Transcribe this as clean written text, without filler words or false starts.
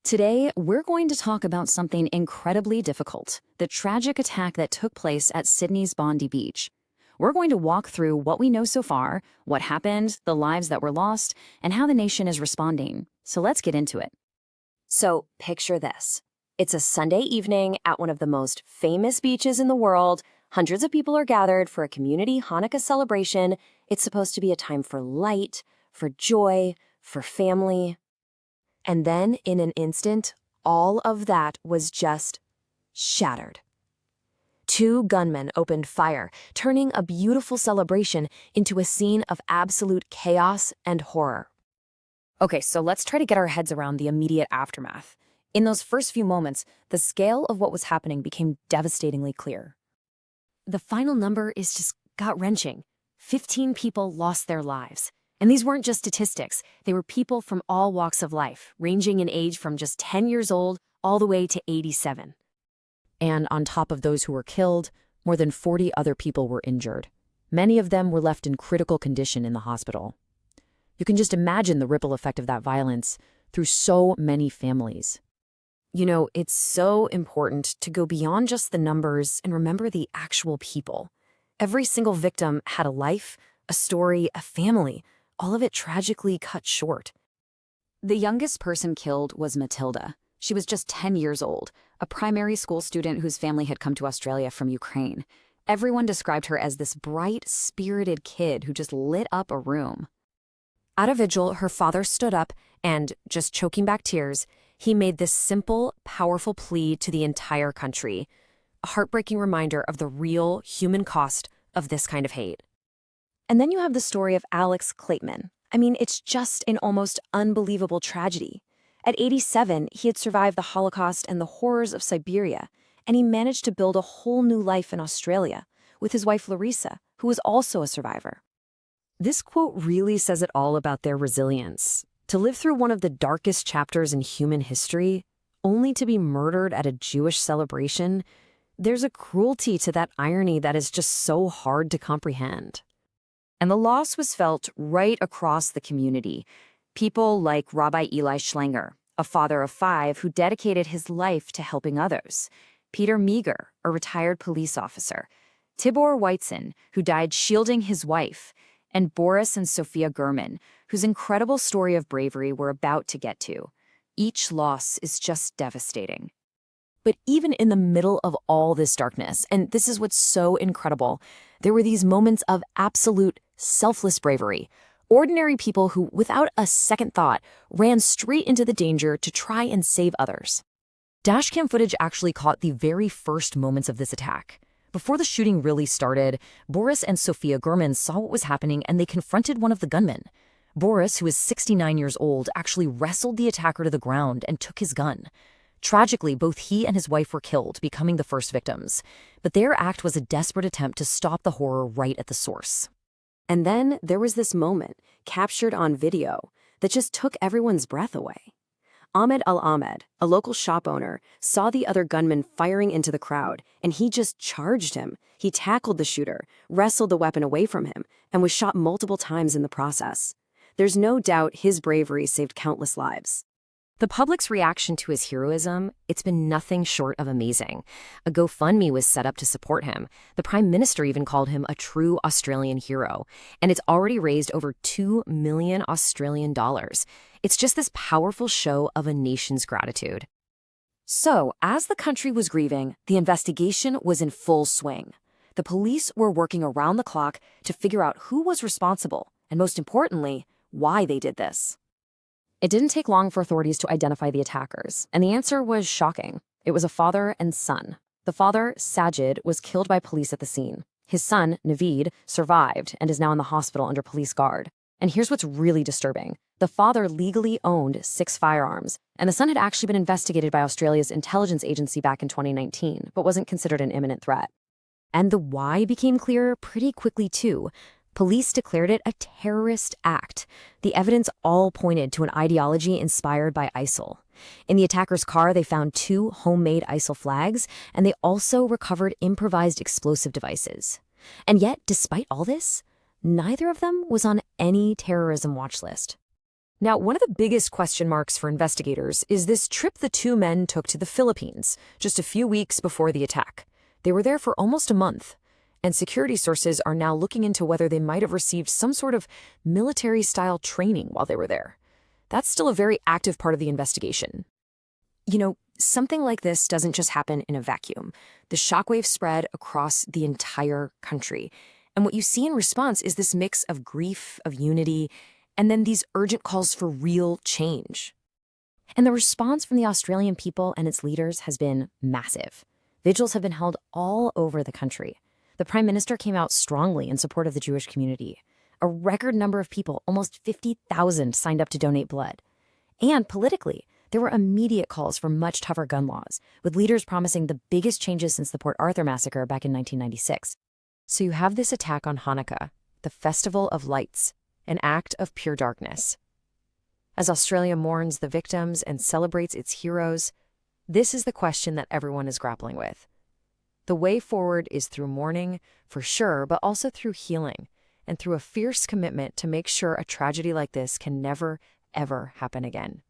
Today, we're going to talk about something incredibly difficult, the tragic attack that took place at Sydney's Bondi Beach. We're going to walk through what we know so far, what happened, the lives that were lost, and how the nation is responding. So let's get into it. So picture this. It's a Sunday evening at one of the most famous beaches in the world. Hundreds of people are gathered for a community Hanukkah celebration. It's supposed to be a time for light, for joy, for family. And then, in an instant, all of that was just shattered. Two gunmen opened fire, turning a beautiful celebration into a scene of absolute chaos and horror. Okay, so let's try to get our heads around the immediate aftermath. In those first few moments, the scale of what was happening became devastatingly clear. The final number is just gut-wrenching. 15 people lost their lives. And these weren't just statistics. They were people from all walks of life, ranging in age from just 10 years old all the way to 87. And on top of those who were killed, more than 40 other people were injured. Many of them were left in critical condition in the hospital. You can just imagine the ripple effect of that violence through so many families. You know, it's so important to go beyond just the numbers and remember the actual people. Every single victim had a life, a story, a family, all of it tragically cut short. The youngest person killed was Matilda. She was just 10 years old, a primary school student whose family had come to Australia from Ukraine. Everyone described her as this bright, spirited kid who just lit up a room. At a vigil, her father stood up and, just choking back tears, he made this simple, powerful plea to the entire country, a heartbreaking reminder of the real human cost of this kind of hate. And then you have the story of Alex Klateman. I mean, it's just an almost unbelievable tragedy. At 87, he had survived the Holocaust and the horrors of Siberia, and he managed to build a whole new life in Australia with his wife Larissa, who was also a survivor. This quote really says it all about their resilience. To live through one of the darkest chapters in human history, only to be murdered at a Jewish celebration, there's a cruelty to that irony that is just so hard to comprehend. And the loss was felt right across the community. People like Rabbi Eli Schlanger, a father of 5 who dedicated his life to helping others, Peter Meager, a retired police officer, Tibor Weitzen, who died shielding his wife, and Boris and Sophia Gurman, whose incredible story of bravery we're about to get to. Each loss is just devastating. But even in the middle of all this darkness, and this is what's so incredible, there were these moments of absolute selfless bravery. Ordinary people who, without a second thought, ran straight into the danger to try and save others. Dashcam footage actually caught the very first moments of this attack. Before the shooting really started, Boris and Sophia Gurman saw what was happening and they confronted one of the gunmen. Boris, who is 69 years old, actually wrestled the attacker to the ground and took his gun. Tragically, both he and his wife were killed, becoming the first victims. But their act was a desperate attempt to stop the horror right at the source. And then there was this moment, captured on video, that just took everyone's breath away. Ahmed Al-Ahmed, a local shop owner, saw the other gunman firing into the crowd, and he just charged him. He tackled the shooter, wrestled the weapon away from him, and was shot multiple times in the process. There's no doubt his bravery saved countless lives. The public's reaction to his heroism, it's been nothing short of amazing. A GoFundMe was set up to support him. The Prime Minister even called him a true Australian hero, and it's already raised over 2 million Australian dollars. It's just this powerful show of a nation's gratitude. So, as the country was grieving, the investigation was in full swing. The police were working around the clock to figure out who was responsible, and most importantly, why they did this. It didn't take long for authorities to identify the attackers, and the answer was shocking. It was a father and son. The father, Sajid, was killed by police at the scene. His son, Naveed, survived and is now in the hospital under police guard. And here's what's really disturbing. The father legally owned 6 firearms, and the son had actually been investigated by Australia's intelligence agency back in 2019, but wasn't considered an imminent threat. And the why became clear pretty quickly, too. Police declared it a terrorist act. The evidence all pointed to an ideology inspired by ISIL. In the attacker's car, they found 2 homemade ISIL flags, and they also recovered improvised explosive devices. And yet, despite all this, neither of them was on any terrorism watch list. Now, one of the biggest question marks for investigators is this trip the two men took to the Philippines just a few weeks before the attack. They were there for almost a month, and security sources are now looking into whether they might have received some sort of military-style training while they were there. That's still a very active part of the investigation. You know, something like this doesn't just happen in a vacuum. The shockwave spread across the entire country. And what you see in response is this mix of grief, of unity, and then these urgent calls for real change. And the response from the Australian people and its leaders has been massive. Vigils have been held all over the country. The Prime Minister came out strongly in support of the Jewish community. A record number of people, almost 50,000, signed up to donate blood. And politically, there were immediate calls for much tougher gun laws, with leaders promising the biggest changes since the Port Arthur massacre back in 1996. So you have this attack on Hanukkah, the festival of lights, an act of pure darkness. As Australia mourns the victims and celebrates its heroes, this is the question that everyone is grappling with. The way forward is through mourning, for sure, but also through healing, and through a fierce commitment to make sure a tragedy like this can never, ever happen again.